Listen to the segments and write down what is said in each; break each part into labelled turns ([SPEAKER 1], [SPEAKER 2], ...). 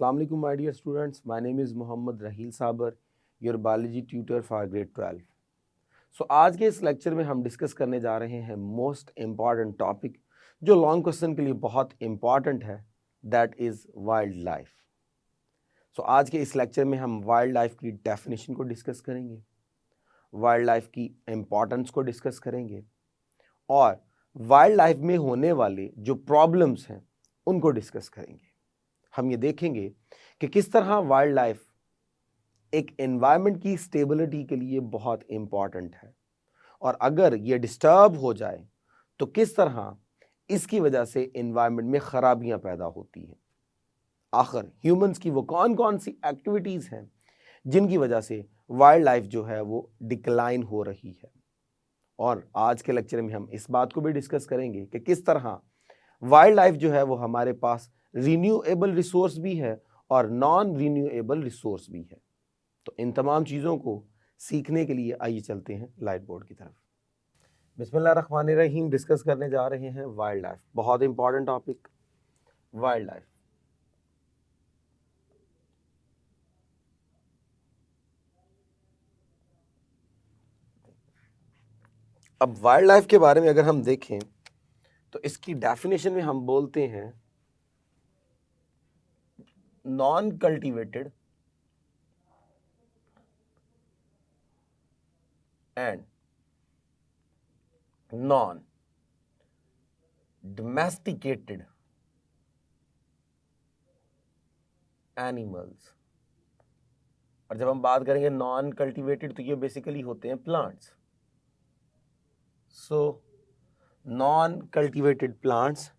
[SPEAKER 1] Assalamu alaikum my dear students. My name is Muhammad Rahil Sabar, your biology tutor for grade 12. So आज के इस lecture में हम discuss करने जा रहे हैं मोस्ट इम्पॉर्टेंट टॉपिक जो लॉन्ग क्वेश्चन के लिए बहुत इम्पॉर्टेंट है, दैट इज वाइल्ड लाइफ. सो आज के इस लेक्चर में हम वाइल्ड लाइफ की डेफिनेशन को डिस्कस करेंगे, वाइल्ड लाइफ की इम्पॉर्टेंस को डिस्कस करेंगे और वाइल्ड लाइफ में होने वाले जो प्रॉब्लम्स हैं उनको डिस्कस करेंगे. हम ये देखेंगे कि किस तरह वाइल्ड लाइफ एक एनवायरनमेंट की स्टेबिलिटी के लिए बहुत इम्पॉर्टेंट है और अगर ये डिस्टर्ब हो जाए तो किस तरह इसकी वजह से एनवायरनमेंट में खराबियां पैदा होती हैं. आखिर ह्यूमंस की वो कौन कौन सी एक्टिविटीज़ हैं जिनकी वजह से वाइल्ड लाइफ जो है वो डिक्लाइन हो रही है. और आज के लेक्चर में हम इस बात को भी डिस्कस करेंगे कि किस तरह वाइल्ड लाइफ जो है वो हमारे पास रिन्यूएबल रिसोर्स भी है और नॉन रिन्यूएबल रिसोर्स भी है. तो इन तमाम चीज़ों को सीखने के लिए आइए चलते हैं लाइट बोर्ड की तरफ. बिस्मिल्लाहिर्रहमानिर्रहीम. डिस्कस करने जा रहे हैं वाइल्ड लाइफ, बहुत इंपॉर्टेंट टॉपिक वाइल्ड लाइफ. अब वाइल्ड लाइफ के बारे में अगर हम देखें तो इसकी डेफिनेशन में हम बोलते हैं non cultivated and non domesticated animals. और जब हम बात करेंगे नॉन कल्टीवेटेड तो ये बेसिकली होते हैं plants. So non cultivated plants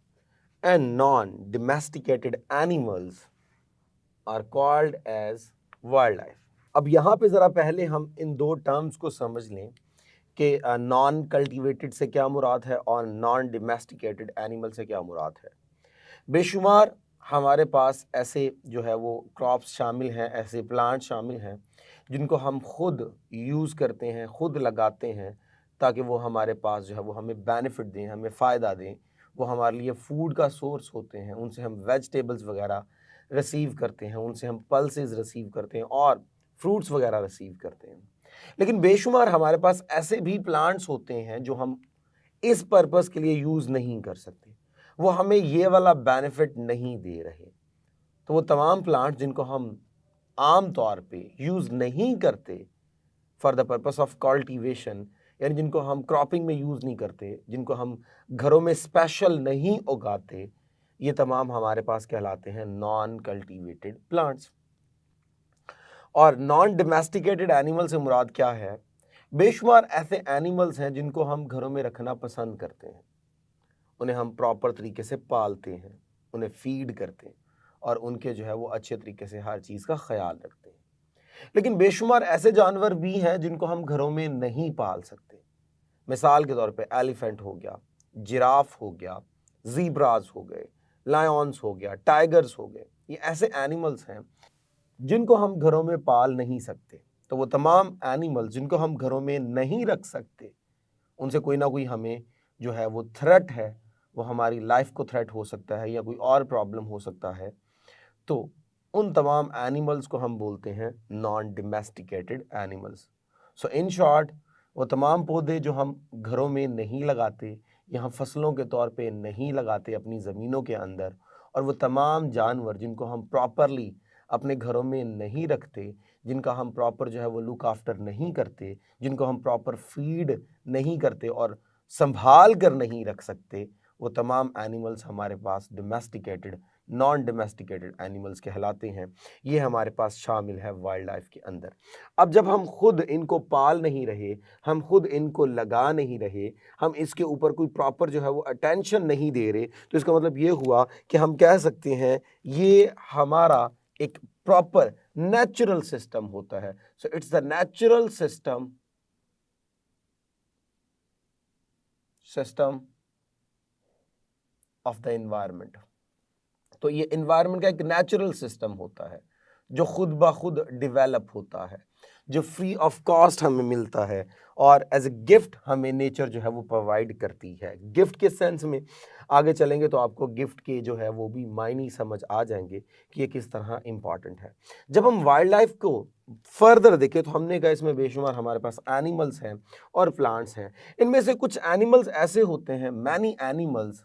[SPEAKER 1] and non domesticated animals are called as wild life. अब यहाँ पे ज़रा पहले हम इन दो टर्म्स को समझ लें कि नॉन कल्टीवेटेड से क्या मुराद है और नॉन डोमेस्टिकेटेड एनिमल से क्या मुराद है. बेशुमार हमारे पास ऐसे जो है वो क्रॉप्स शामिल हैं, ऐसे प्लांट शामिल हैं जिनको हम खुद यूज़ करते हैं, खुद लगाते हैं ताकि वो हमारे पास जो है वो हमें बेनिफिट दें, हमें फ़ायदा दें, वो हमारे लिए फूड का सोर्स होते हैं. उनसे हम वेजिटेबल्स वगैरह रिसीव करते हैं, उनसे हम पल्सेस रिसीव करते हैं और फ्रूट्स वगैरह रिसीव करते हैं. लेकिन बेशुमार हमारे पास ऐसे भी प्लांट्स होते हैं जो हम इस पर्पस के लिए यूज़ नहीं कर सकते, वो हमें ये वाला बेनिफिट नहीं दे रहे. तो वो तमाम प्लांट्स जिनको हम आम तौर पे यूज़ नहीं करते for the purpose of cultivation, यानी जिनको हम क्रॉपिंग में यूज़ नहीं करते, जिनको हम घरों में स्पेशल नहीं उगाते, ये तमाम हमारे पास कहलाते हैं नॉन कल्टीवेटेड प्लांट्स. और नॉन डोमेस्टिकेटेड एनिमल से मुराद क्या है? बेशुमार ऐसे एनिमल्स हैं जिनको हम घरों में रखना पसंद करते हैं, उन्हें हम प्रॉपर तरीके से पालते हैं, उन्हें फीड करते हैं और उनके जो है वो अच्छे तरीके से हर चीज़ का ख्याल रखते हैं. लेकिन बेशुमार ऐसे जानवर भी हैं जिनको हम घरों में नहीं पाल सकते. मिसाल के तौर पे एलिफेंट हो गया, जिराफ हो गया, ज़ीब्रास हो गए, लायंस हो गया, टाइगर्स हो गए. ये ऐसे एनिमल्स हैं जिनको हम घरों में पाल नहीं सकते. तो वो तमाम एनिमल्स जिनको हम घरों में नहीं रख सकते, उनसे कोई ना कोई हमें जो है वो थ्रेट है, वो हमारी लाइफ को थ्रेट हो सकता है या कोई और प्रॉब्लम हो सकता है. तो उन तमाम एनिमल्स को हम बोलते हैं non domesticated animals. So in short, वो तमाम पौधे जो हम घरों में नहीं लगाते या हम फसलों के तौर पे नहीं लगाते अपनी ज़मीनों के अंदर, और वो तमाम जानवर जिनको हम प्रॉपरली अपने घरों में नहीं रखते, जिनका हम प्रॉपर जो है वो लुक आफ्टर नहीं करते, जिनको हम प्रॉपर फीड नहीं करते और संभाल कर नहीं रख सकते, वो तमाम एनिमल्स हमारे पास डोमेस्टिकेटेड नॉन डोमेस्टिकेटेड एनिमल्स कहलाते हैं. ये हमारे पास शामिल है वाइल्ड लाइफ के अंदर. अब जब हम खुद इनको पाल नहीं रहे, हम खुद इनको लगा नहीं रहे, हम इसके ऊपर कोई प्रॉपर जो है वो अटेंशन नहीं दे रहे, तो इसका मतलब ये हुआ कि हम कह सकते हैं ये हमारा एक प्रॉपर नेचुरल सिस्टम होता है. So it's the natural system of the environment. तो ये एनवायरनमेंट का एक नेचुरल सिस्टम होता है जो खुद ब खुद डेवलप होता है. जो फ्री ऑफ कॉस्ट हमें मिलता है और एज ए गिफ्ट हमें नेचर जो है वो प्रोवाइड करती है। गिफ्ट के सेंस में आगे चलेंगे तो आपको गिफ्ट के जो है वो भी मायने समझ आ जाएंगे कि ये किस तरह इंपॉर्टेंट है। जब हम वाइल्ड लाइफ को फर्दर देखें तो हमने कहा इसमें बेशुमार हमारे पास एनिमल्स हैं और प्लांट्स हैं। इनमें से कुछ एनिमल्स ऐसे होते हैं, many animals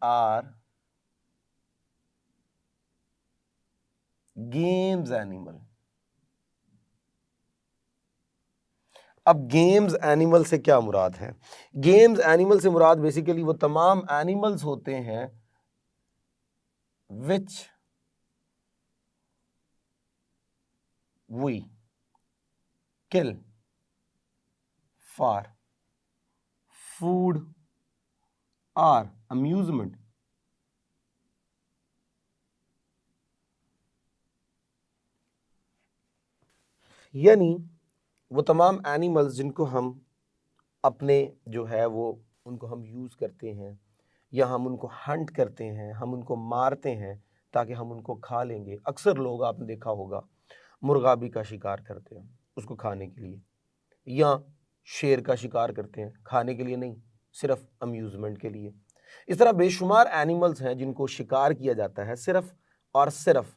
[SPEAKER 1] are games animal. अब गेम्स एनिमल से क्या मुराद है? गेम्स एनिमल से मुराद बेसिकली वो तमाम एनिमल्स होते हैं which we kill for food और अम्यूजमेंट। यानी वो तमाम एनिमल्स जिनको हम अपने जो है वो उनको हम यूज़ करते हैं या हम उनको हंट करते हैं, हम उनको मारते हैं ताकि हम उनको खा लेंगे। अक्सर लोग आपने देखा होगा मुर्गाबी का शिकार करते हैं उसको खाने के लिए, या शेर का शिकार करते हैं खाने के लिए नहीं, सिर्फ अम्यूज़मेंट के लिए। इस तरह बेशुमार एनिमल्स हैं जिनको शिकार किया जाता है सिर्फ और सिर्फ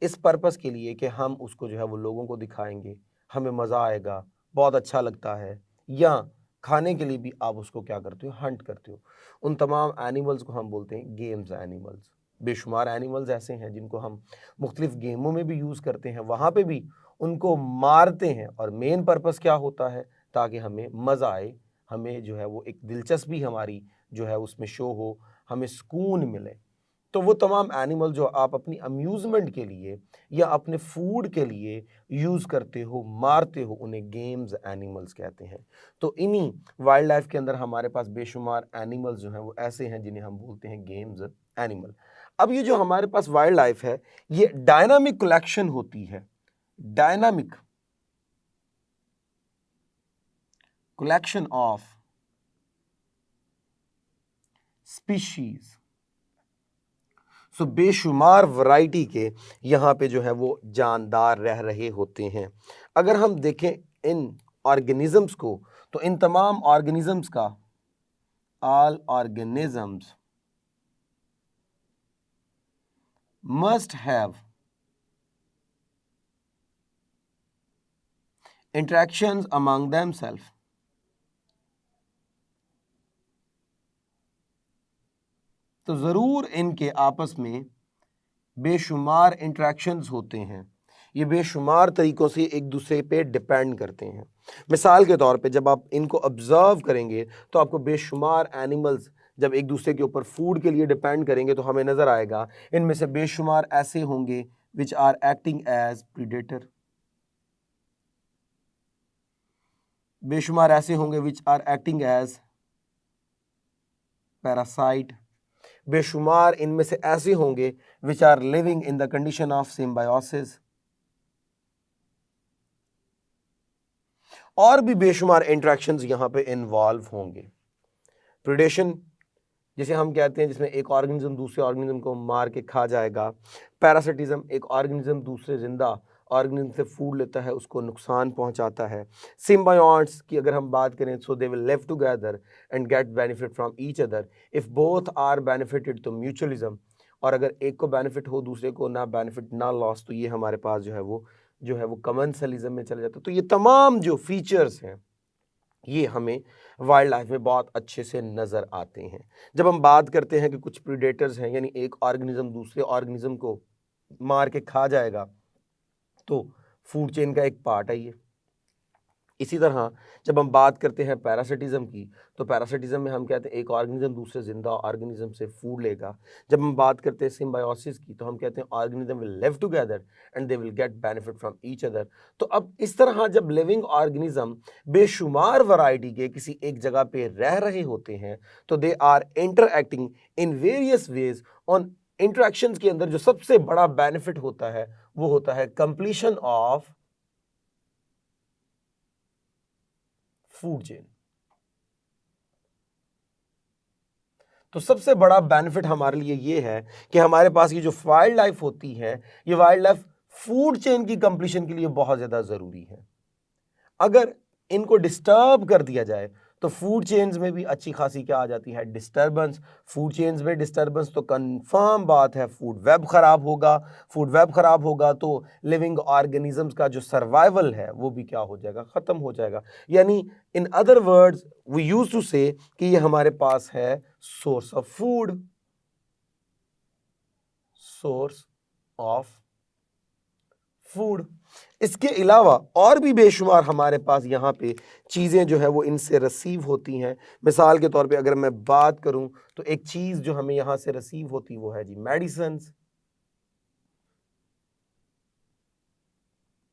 [SPEAKER 1] इस पर्पस के लिए कि हम उसको जो है वो लोगों को दिखाएंगे, हमें मज़ा आएगा, बहुत अच्छा लगता है, या खाने के लिए भी आप उसको क्या करते हो, हंट करते हो। उन तमाम एनिमल्स को हम बोलते हैं गेम्स एनिमल्स। बेशुमार एनिमल्स ऐसे हैं जिनको हम मुख्तलिफ गेमों में भी यूज़ करते हैं, वहाँ पे भी उनको मारते हैं और मेन पर्पस क्या होता है, ताकि हमें मज़ा आए, हमें जो है वो एक दिलचस्पी हमारी जो है उसमें शो हो, हमें सुकून मिले। तो वो तमाम एनिमल जो आप अपनी अम्यूज़मेंट के लिए या अपने फूड के लिए यूज़ करते हो, मारते हो, उन्हें गेम्स एनिमल्स कहते हैं। तो इन्हीं वाइल्ड लाइफ के अंदर हमारे पास बेशुमार एनिमल्स जो हैं वो ऐसे हैं जिन्हें हम बोलते हैं गेम्स एनिमल। अब ये जो हमारे पास वाइल्ड लाइफ है ये डायनामिक कलेक्शन होती है, डायनामिक कलेक्शन ऑफ स्पीशीज। सो बेशुमार वैरायटी के यहाँ पे जो है वो जानदार रह रहे होते हैं। अगर हम देखें इन ऑर्गेनिजम्स को तो इन तमाम ऑर्गेनिजम्स का all organisms must have interactions among themself. तो ज़रूर इनके आपस में बेशुमार इंटरेक्शंस होते हैं, ये बेशुमार तरीक़ों से एक दूसरे पे डिपेंड करते हैं। मिसाल के तौर पे जब आप इनको ऑब्ज़र्व करेंगे तो आपको बेशुमार एनिमल्स जब एक दूसरे के ऊपर फूड के लिए डिपेंड करेंगे तो हमें नज़र आएगा इनमें से बेशुमार ऐसे होंगे which are acting as predator, बेशुमार ऐसे होंगे which are acting as parasite, बेशुमार इनमें से ऐसे होंगे which are living in the condition of symbiosis, और भी बेशुमार इंटरेक्शंस यहाँ पे इन्वॉल्व होंगे। प्रीडेशन जिसे हम कहते हैं जिसमें एक ऑर्गेनिज्म दूसरे ऑर्गेनिज्म को मार के खा जाएगा। पैरासिटिज्म एक ऑर्गेनिज्म दूसरे जिंदा ऑर्गेनिज्म से फूड लेता है, उसको नुकसान पहुंचाता है। सिम्बायोट्स की अगर हम बात करें so they will live together and get benefit from each other if both are benefited, तो म्यूचुअलिज्म, और अगर एक को बेनिफिट हो दूसरे को ना बेनिफिट ना लॉस, तो ये हमारे पास जो है वो कमेंसलिज्म में चले जाता है। तो ये तमाम जो फीचर्स हैं ये हमें वाइल्ड लाइफ में बहुत अच्छे से नज़र आते हैं। जब हम बात करते हैं कि कुछ प्रीडेटर्स हैं यानी एक ऑर्गेनिज्म दूसरे ऑर्गेनिज्म को मार के खा जाएगा, तो फूड चेन का एक पार्ट है ये। इसी तरह जब हम बात करते हैं पैरासिटिज्म की, तो पैरासिटिज्म में हम कहते हैं एक ऑर्गेनिज्म दूसरे जिंदा ऑर्गेनिज्म से फूड लेगा। जब हम बात करते हैं सिम्बायोसिस की, तो हम कहते हैं organism will live together and they will get benefit from each other. तो अब इस तरह जब लिविंग ऑर्गेनिज्म बेशुमार वैरायटी के किसी एक जगह पे रह रहे होते हैं तो they are interacting in various ways on interactions के अंदर जो सबसे बड़ा बेनिफिट होता है वो होता है कंप्लीशन ऑफ फूड चेन। तो सबसे बड़ा बेनिफिट हमारे लिए ये है कि हमारे पास ये जो वाइल्ड लाइफ होती है ये वाइल्ड लाइफ फूड चेन की कंप्लीशन के लिए बहुत ज़्यादा ज़रूरी है। अगर इनको डिस्टर्ब कर दिया जाए तो फूड चेन्स में भी अच्छी खासी क्या आ जाती है, डिस्टर्बेंस। फूड चेन्स में डिस्टर्बेंस तो कंफर्म बात है फूड वेब खराब होगा। फूड वेब खराब होगा तो लिविंग ऑर्गेनिजम्स का जो सर्वाइवल है वो भी क्या हो जाएगा, ख़त्म हो जाएगा। यानी in other words we use to say कि ये हमारे पास है source of food, source of food. इसके अलावा और भी बेशुमार हमारे पास यहाँ पे चीज़ें जो है वो इनसे रिसीव होती हैं। मिसाल के तौर पे अगर मैं बात करूँ तो एक चीज़ जो हमें यहाँ से रिसीव होती वो है जी मेडिसिन्स।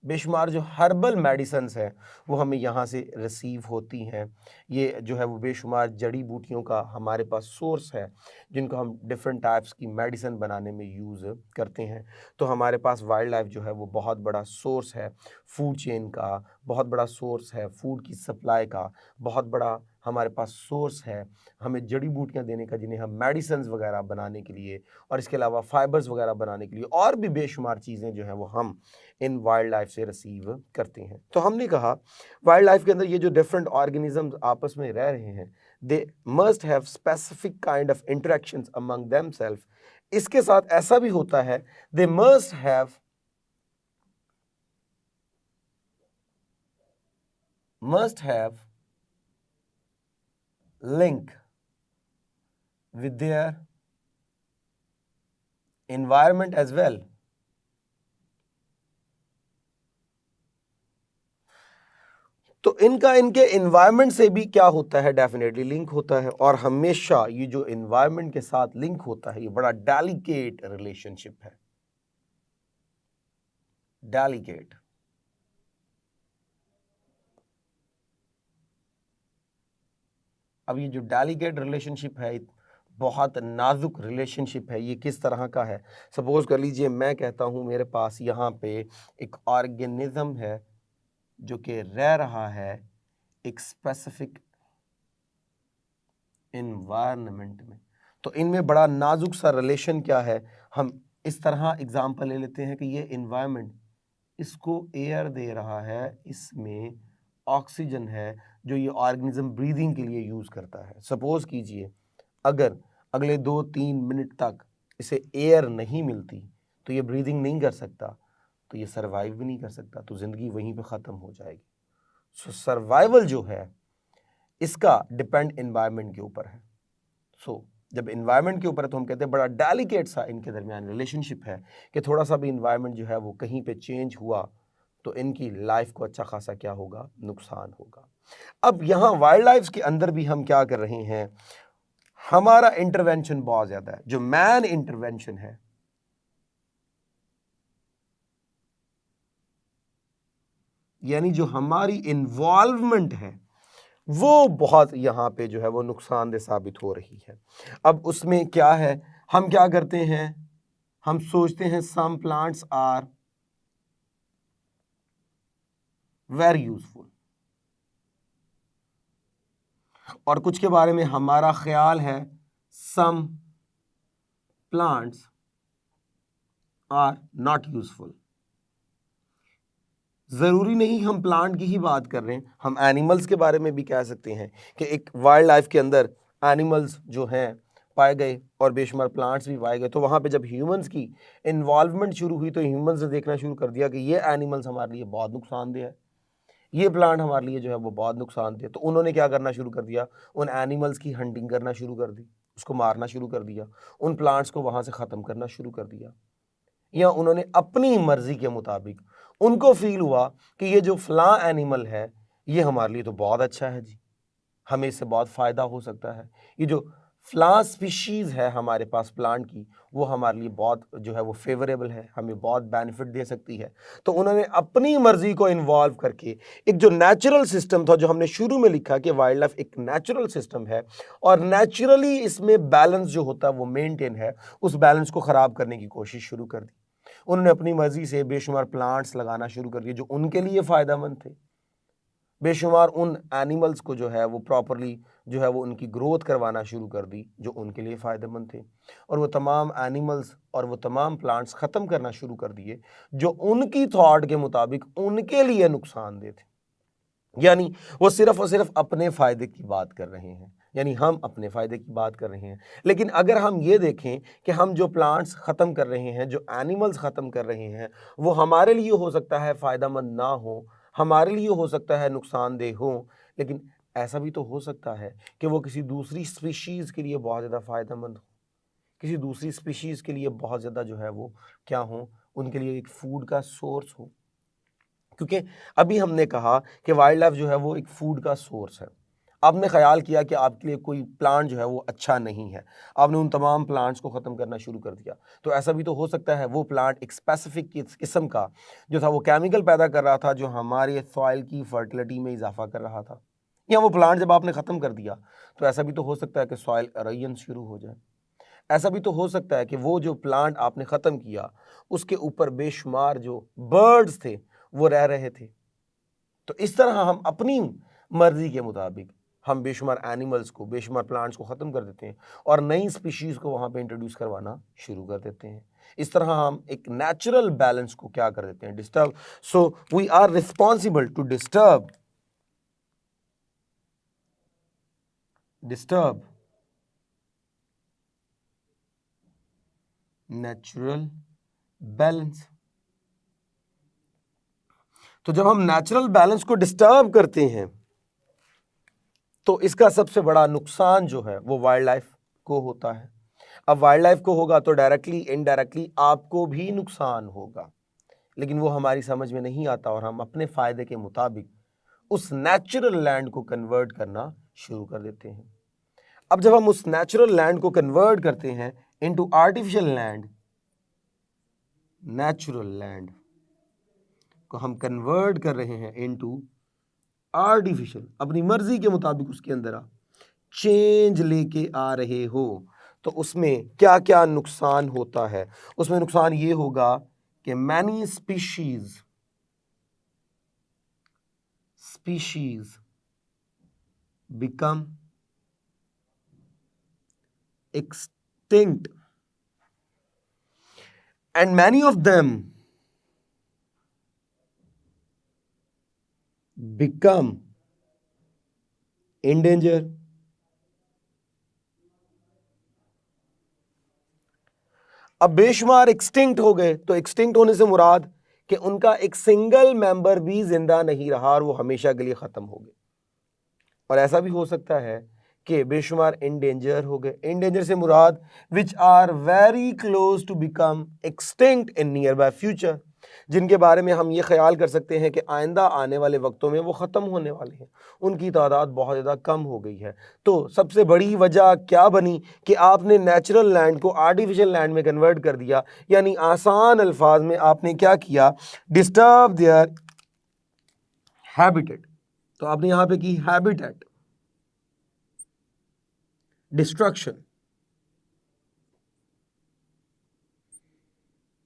[SPEAKER 1] बेशुमार जो हर्बल मेडिसिन्स हैं वो हमें यहाँ से रिसीव होती हैं। ये जो है वो बेशुमार जड़ी बूटियों का हमारे पास सोर्स है जिनको हम डिफरेंट टाइप्स की मेडिसिन बनाने में यूज़ करते हैं। तो हमारे पास वाइल्ड लाइफ जो है वो बहुत बड़ा सोर्स है फूड चेन का, बहुत बड़ा सोर्स है फूड की सप्लाई का, बहुत बड़ा हमारे पास सोर्स है हमें जड़ी बूटियाँ देने का जिन्हें हम मेडिसिन्स वगैरह बनाने के लिए और इसके अलावा फाइबर्स वगैरह बनाने के लिए और भी बेशुमार चीज़ें जो हैं वो हम इन वाइल्ड लाइफ से रिसीव करते हैं। तो हमने कहा वाइल्ड लाइफ के अंदर ये जो डिफरेंट ऑर्गेनिजम्स आपस में रह रहे हैं they must have specific kind of interactions among themself. इसके साथ ऐसा भी होता है दे must have link with their environment as well। तो इनका इनके इन्वायरमेंट से भी क्या होता है, डेफिनेटली लिंक होता है। और हमेशा ये जो इन्वायरमेंट के साथ लिंक होता है ये बड़ा डेलिकेट रिलेशनशिप है, डेलिकेट। अब ये जो डेलिकेट रिलेशनशिप है बहुत नाजुक रिलेशनशिप है। ये किस तरह का है, सपोज कर लीजिए मैं कहता हूँ मेरे पास यहाँ पे एक ऑर्गेनिज्म है जो कि रह रहा है एक स्पेसिफिक इन्वायरमेंट में। तो इनमें बड़ा नाजुक सा रिलेशन क्या है, हम इस तरह एग्जांपल ले लेते हैं कि ये इन्वायरमेंट इसको एयर दे रहा है, इसमें ऑक्सीजन है जो ये ऑर्गेनिज्म ब्रीदिंग के लिए यूज़ करता है। सपोज कीजिए अगर अगले 2-3 मिनट तक इसे एयर नहीं मिलती तो ये ब्रीदिंग नहीं कर सकता, तो ये सर्वाइव भी नहीं कर सकता, तो ज़िंदगी वहीं पे ख़त्म हो जाएगी। सो सर्वाइवल जो है इसका डिपेंड इन्वायरमेंट के ऊपर है। सो जब इन्वायरमेंट के ऊपर है तो हम कहते हैं बड़ा डेलिकेट सा इनके दरमियान रिलेशनशिप है कि थोड़ा सा भी इन्वायरमेंट जो है वो कहीं पे चेंज हुआ तो इनकी लाइफ को अच्छा खासा क्या होगा, नुकसान होगा। अब यहाँ वाइल्ड लाइफ के अंदर भी हम क्या कर रहे हैं, हमारा इंटरवेंशन बहुत ज्यादा है। जो मैन इंटरवेंशन है यानी जो हमारी इन्वॉल्वमेंट है वो बहुत यहाँ पे जो है वो नुकसानदेह साबित हो रही है। अब उसमें क्या है, हम क्या करते हैं, हम सोचते हैं some plants are very useful और कुछ के बारे में हमारा ख्याल है some plants are not useful. ज़रूरी नहीं हम प्लांट की ही बात कर रहे हैं, हम एनिमल्स के बारे में भी कह सकते हैं कि एक वाइल्ड लाइफ के अंदर एनिमल्स जो हैं पाए गए और बेशुमार प्लांट्स भी पाए गए। तो वहाँ पे जब ह्यूमंस की इन्वॉल्वमेंट शुरू हुई तो ह्यूमंस ने देखना शुरू कर दिया कि ये एनिमल्स हमारे लिए बहुत नुकसानदेह है, ये प्लांट हमारे लिए जो है वो बहुत नुकसानदेह। तो उन्होंने क्या करना शुरू कर दिया, उन एनिमल्स की हंटिंग करना शुरू कर दी, उसको मारना शुरू कर दिया, उन प्लांट्स को वहाँ से ख़त्म करना शुरू कर दिया। या उन्होंने अपनी मर्जी के मुताबिक उनको फील हुआ कि ये जो फलां एनिमल है ये हमारे लिए तो बहुत अच्छा है जी, हमें इससे बहुत फ़ायदा हो सकता है, ये जो फलां स्पीशीज़ है हमारे पास प्लांट की वो हमारे लिए बहुत जो है वो फेवरेबल है, हमें बहुत बेनिफिट दे सकती है। तो उन्होंने अपनी मर्जी को इन्वॉल्व करके एक जो नेचुरल सिस्टम था, जो हमने शुरू में लिखा कि वाइल्ड लाइफ एक नेचुरल सिस्टम है और नेचुरली इसमें बैलेंस जो होता है वो मेंटेन है, उस बैलेंस को ख़राब करने की कोशिश शुरू कर दी। उन्होंने अपनी मर्जी से बेशुमार प्लांट्स लगाना शुरू कर दिए जो उनके लिए फ़ायदेमंद थे। बेशुमार उन एनिमल्स को जो है वो प्रॉपरली जो है वो उनकी ग्रोथ करवाना शुरू कर दी जो उनके लिए फ़ायदेमंद थे, और वो तमाम एनिमल्स और वो तमाम प्लांट्स ख़त्म करना शुरू कर दिए जो उनकी थॉट के मुताबिक उनके लिए नुकसानदेह थे। यानी वो सिर्फ और सिर्फ अपने फ़ायदे की बात कर रहे हैं, यानी हम अपने फ़ायदे की बात कर रहे हैं। लेकिन अगर हम ये देखें कि हम जो प्लांट्स ख़त्म कर रहे हैं, जो एनिमल्स ख़त्म कर रहे हैं, वो हमारे लिए हो सकता है फ़ायदेमंद ना हो, हमारे लिए हो सकता है नुकसानदेह हो, लेकिन ऐसा भी तो हो सकता है कि वो किसी दूसरी स्पीशीज़ के लिए बहुत ज़्यादा फ़ायदेमंद हो, किसी दूसरी स्पीशीज़ के लिए बहुत ज़्यादा जो है वो क्या हो, उनके लिए एक फूड का सोर्स हो। क्योंकि अभी हमने कहा कि वाइल्ड लाइफ जो है वो एक फूड का सोर्स है। आपने ख्याल किया कि आपके लिए कोई प्लांट जो है वो अच्छा नहीं है, आपने उन तमाम प्लांट्स को ख़त्म करना शुरू कर दिया, तो ऐसा भी तो हो सकता है वो प्लांट एक स्पेसिफिक किस्म का जो था वो केमिकल पैदा कर रहा था जो हमारे सॉइल की फर्टिलिटी में इजाफा कर रहा था, या वो प्लांट जब आपने ख़त्म कर दिया तो ऐसा भी तो हो सकता है कि सॉइल एरोजन शुरू हो जाए। ऐसा भी तो हो सकता है कि वो जो प्लांट आपने ख़त्म किया उसके ऊपर बेशुमार जो बर्ड्स थे वो रह रहे थे। तो इस तरह हम अपनी मर्जी के मुताबिक हम बेशुमार एनिमल्स को, बेशुमार प्लांट्स को ख़त्म कर देते हैं और नई स्पीशीज़ को वहाँ पे इंट्रोड्यूस करवाना शुरू कर देते हैं। इस तरह हम एक नेचुरल बैलेंस को क्या कर देते हैं, disturb. So we are responsible to disturb natural balance. तो जब हम नेचुरल बैलेंस को डिस्टर्ब करते हैं तो इसका सबसे बड़ा नुकसान जो है वो वाइल्ड लाइफ को होता है। अब वाइल्ड लाइफ को होगा तो डायरेक्टली इनडायरेक्टली आपको भी नुकसान होगा, लेकिन वो हमारी समझ में नहीं आता और हम अपने फायदे के मुताबिक उस नेचुरल लैंड को कन्वर्ट करना शुरू कर देते हैं। अब जब हम उस नेचुरल लैंड को कन्वर्ट करते हैं into artificial land, natural land को हम कन्वर्ट कर रहे हैं इनटू आर्टिफिशियल, अपनी मर्जी के मुताबिक उसके अंदर आप चेंज लेके आ रहे हो, तो उसमें क्या क्या नुकसान होता है। उसमें नुकसान ये होगा कि many species become extinct and many of them become in danger। अब बेशुमार एक्सटिंक्ट हो गए, तो एक्सटिंक्ट होने से मुराद कि उनका एक सिंगल मेंबर भी जिंदा नहीं रहा और वो हमेशा के लिए खत्म हो गए। और ऐसा भी हो सकता है कि बेशुमार इन डेंजर हो गए। इन डेंजर से मुराद which are very close to become extinct in near by future, जिनके बारे में हम ये ख्याल कर सकते हैं कि आइंदा आने वाले वक्तों में वो ख़त्म होने वाले हैं, उनकी तादाद बहुत ज़्यादा कम हो गई है। तो सबसे बड़ी वजह क्या बनी कि आपने नेचुरल लैंड को आर्टिफिशियल लैंड में कन्वर्ट कर दिया, यानी आसान अल्फाज में आपने क्या किया, डिस्टर्ब देयर हैबिटेट। तो आपने यहां पे की हैबिटेट डिस्ट्रक्शन।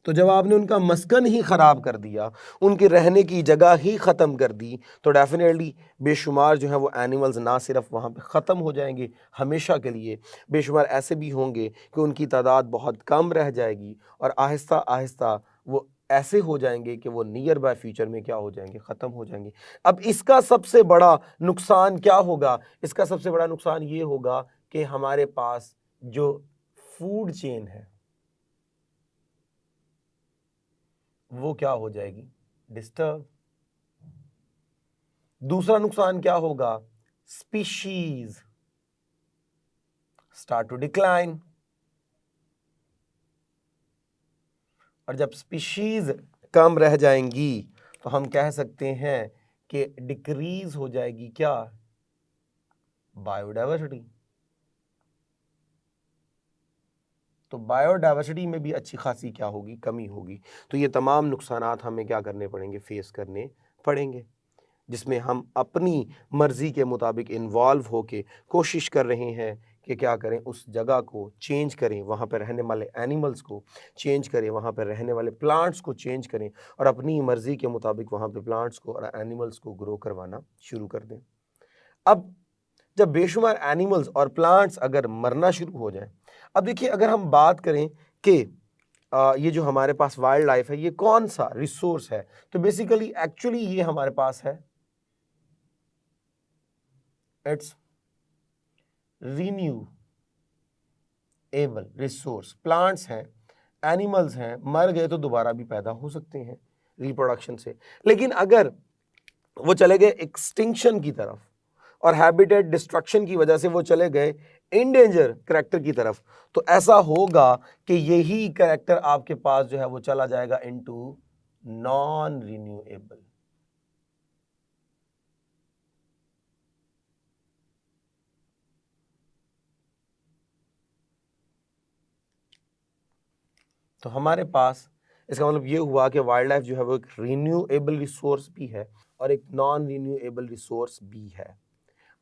[SPEAKER 1] तो जब आपने उनका मस्कन ही ख़राब कर दिया, उनके रहने की जगह ही ख़त्म कर दी, तो डेफिनेटली बेशुमार जो है वो एनिमल्स ना सिर्फ वहाँ पे ख़त्म हो जाएंगे हमेशा के लिए, बेशुमार ऐसे भी होंगे कि उनकी तादाद बहुत कम रह जाएगी और आहिस्ता आहिस्ता वो ऐसे हो जाएंगे कि वो नियर बाय फ्यूचर में क्या हो जाएंगे, ख़त्म हो जाएंगे। अब इसका सबसे बड़ा नुकसान क्या होगा? इसका सबसे बड़ा नुकसान ये होगा कि हमारे पास जो फूड चेन है वो क्या हो जाएगी, डिस्टर्ब। दूसरा नुकसान क्या होगा, स्पीशीज स्टार्ट टू डिक्लाइन। और जब स्पीशीज कम रह जाएंगी तो हम कह सकते हैं कि डिक्रीज हो जाएगी क्या, बायोडाइवर्सिटी। तो बायोडाइवर्सिटी में भी अच्छी खासी क्या होगी, कमी होगी। तो ये तमाम नुकसानात हमें क्या करने पड़ेंगे, फेस करने पड़ेंगे, जिसमें हम अपनी मर्जी के मुताबिक इन्वॉल्व होके कोशिश कर रहे हैं कि क्या करें, उस जगह को चेंज करें, वहाँ पर रहने वाले एनिमल्स को चेंज करें, वहाँ पर रहने वाले प्लांट्स को चेंज करें और अपनी मर्ज़ी के मुताबिक वहाँ पे प्लांट्स को और एनिमल्स को ग्रो करवाना शुरू कर दें। अब जब बेशुमार एनिमल्स और प्लांट्स अगर मरना शुरू हो जाएं, अब देखिए अगर हम बात करें कि ये जो हमारे पास वाइल्ड लाइफ है ये कौन सा रिसोर्स है, तो बेसिकली एक्चुअली ये हमारे पास है इट्स रीन्यूएबल रिसोर्स। प्लांट्स हैं, एनिमल्स हैं, मर गए तो दोबारा भी पैदा हो सकते हैं रिप्रोडक्शन से, लेकिन अगर वो चले गए एक्सटिंक्शन की तरफ और हैबिटेट डिस्ट्रक्शन की वजह से वो चले गए इंडेंजर कैरेक्टर की तरफ, तो ऐसा होगा कि यही कैरेक्टर आपके पास जो है वो चला जाएगा इनटू नॉन रिन्यूएबल। तो हमारे पास इसका मतलब ये हुआ कि वाइल्ड लाइफ जो है वो एक रिन्यूएबल रिसोर्स भी है और एक नॉन रिन्यूएबल रिसोर्स भी है।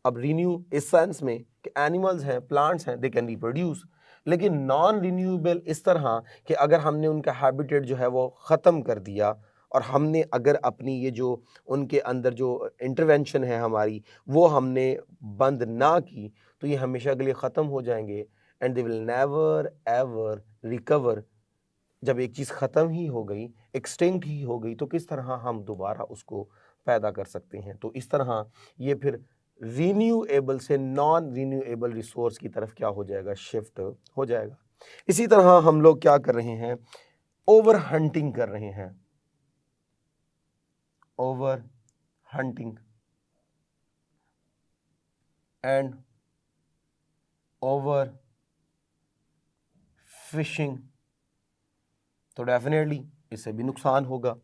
[SPEAKER 1] अब रिन्यू इस सेंस में कि एनिमल्स हैं, प्लांट्स हैं, दे कैन रिप्रोड्यूस, लेकिन नॉन रिन्यूएबल इस तरह कि अगर हमने उनका हैबिटेट जो है वो ख़त्म कर दिया और हमने अगर अपनी ये जो उनके अंदर जो इंटरवेंशन है हमारी वो हमने बंद ना की, तो ये हमेशा के लिए ख़त्म हो जाएंगे and they will never ever recover. जब एक चीज़ ख़त्म ही हो गई, एक्सटिंक्ट ही हो गई, तो किस तरह हम दोबारा उसको पैदा कर सकते हैं। तो इस तरह ये फिर रीन्यूएबल से नॉन रीन्यूएबल रिसोर्स की तरफ क्या हो जाएगा, शिफ्ट हो जाएगा। इसी तरह हम लोग क्या कर रहे हैं, ओवर हंटिंग कर रहे हैं, over hunting and over fishing, तो डेफिनेटली इससे भी नुकसान होगा।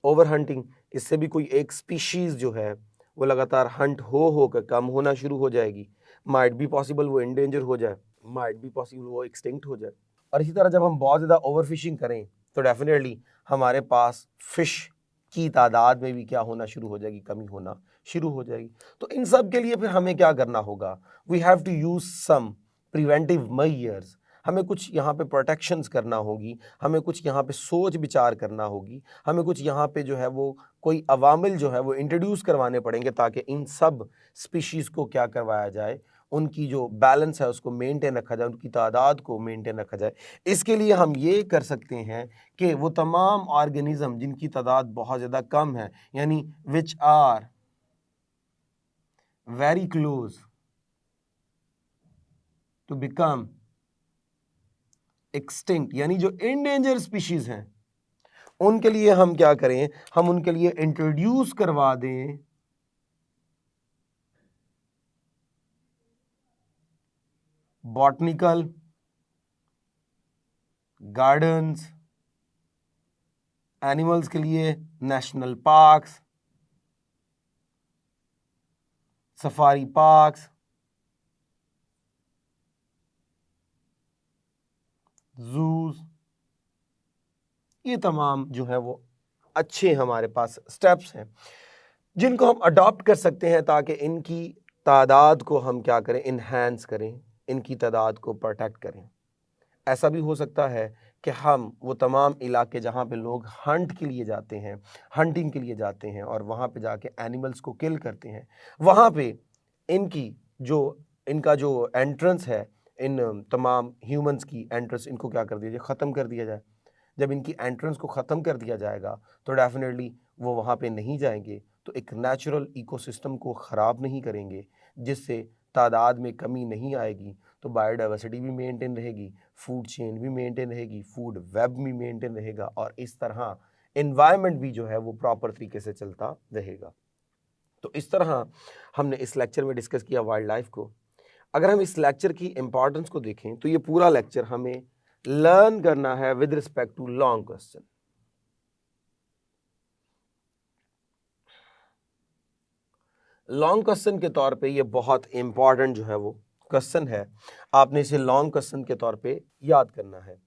[SPEAKER 1] ओवर हंटिंग, इससे भी कोई एक स्पीशीज़ जो है वो लगातार हंट हो कर कम होना शुरू हो जाएगी। माइट भी पॉसिबल वो इंडेंजर हो जाए, माइट भी पॉसिबल वो एक्सटिंक्ट हो जाए। और इसी तरह जब हम बहुत ज़्यादा ओवर फिशिंग करें तो डेफिनेटली हमारे पास फ़िश की तादाद में भी क्या होना शुरू हो जाएगी, कमी होना शुरू हो जाएगी। तो इन सब के लिए फिर हमें क्या करना होगा, we have to use some preventive measures. हमें कुछ यहाँ पे प्रोटेक्शंस करना होगी, हमें कुछ यहाँ पे सोच विचार करना होगी, हमें कुछ यहाँ पे जो है वो कोई अवामिल जो है वो इंट्रोड्यूस करवाने पड़ेंगे ताकि इन सब स्पीशीज़ को क्या करवाया जाए, उनकी जो बैलेंस है उसको मेंटेन रखा जाए, उनकी तादाद को मेंटेन रखा जाए। इसके लिए हम ये कर सकते हैं कि वो तमाम ऑर्गेनिज्म जिनकी तादाद बहुत ज़्यादा कम है, यानी which are very close to become extinct, यानी जो इंडेंजर स्पीशीज हैं, उनके लिए हम क्या करें, हम उनके लिए इंट्रोड्यूस करवा दें बॉटनिकल गार्डन्स, एनिमल्स के लिए national parks, safari parks, juice, ये तमाम जो है वो अच्छे हमारे पास स्टेप्स हैं जिनको हम अडॉप्ट कर सकते हैं ताकि इनकी तादाद को हम क्या करें, इन्हांस करें, इनकी तादाद को प्रोटेक्ट करें। ऐसा भी हो सकता है कि हम वो तमाम इलाके जहाँ पे लोग हंट के लिए जाते हैं, हंटिंग के लिए जाते हैं और वहाँ पे जाके एनिमल्स को किल करते हैं, वहाँ पे इनका जो एंट्रेंस है, इन तमाम ह्यूमंस की एंट्रेंस, इनको क्या कर दिया जाए, ख़त्म कर दिया जाए। जब इनकी एंट्रेंस को ख़त्म कर दिया जाएगा तो डेफिनेटली वो वहाँ पे नहीं जाएंगे, तो एक नेचुरल इकोसिस्टम को ख़राब नहीं करेंगे, जिससे तादाद में कमी नहीं आएगी, तो बायोडाइवर्सिटी भी मेंटेन रहेगी, फूड चेन भी मेंटेन रहेगी, फूड वेब भी मेंटेन रहेगा और इस तरह एनवायरनमेंट भी जो है वो प्रॉपर तरीके से चलता रहेगा। तो इस तरह हमने इस लेक्चर में डिस्कस किया वाइल्ड लाइफ को। अगर हम इस लेक्चर की इंपॉर्टेंस को देखें तो ये पूरा लेक्चर हमें लर्न करना है with respect to long question. Long question के तौर पे ये बहुत इंपॉर्टेंट जो है वो क्वेश्चन है, आपने इसे लॉन्ग क्वेश्चन के तौर पे याद करना है।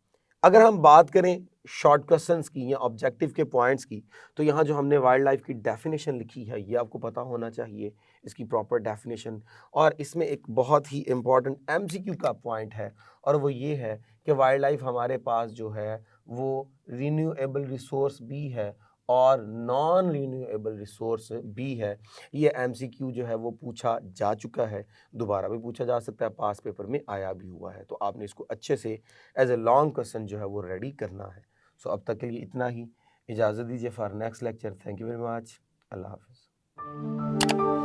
[SPEAKER 1] अगर हम बात करें शॉर्ट क्वेश्चंस की या ऑब्जेक्टिव के पॉइंट्स की, तो यहाँ जो हमने वाइल्ड लाइफ की डेफिनेशन लिखी है ये आपको पता होना चाहिए, इसकी प्रॉपर डेफिनेशन। और इसमें एक बहुत ही इम्पॉर्टेंट एमसीक्यू का पॉइंट है, और वो ये है कि वाइल्ड लाइफ हमारे पास जो है वो रिन्यूएबल रिसोर्स भी है और नॉन रिन्यूएबल रिसोर्स भी है। ये एमसीक्यू जो है वो पूछा जा चुका है, दोबारा भी पूछा जा सकता है, पास पेपर में आया भी हुआ है, तो आपने इसको अच्छे से एज ए लॉन्ग क्वेश्चन जो है वो रेडी करना है। सो अब तक के लिए इतना ही, इजाज़त दीजिए for next lecture. Thank you very much. अल्लाह हाफिज़।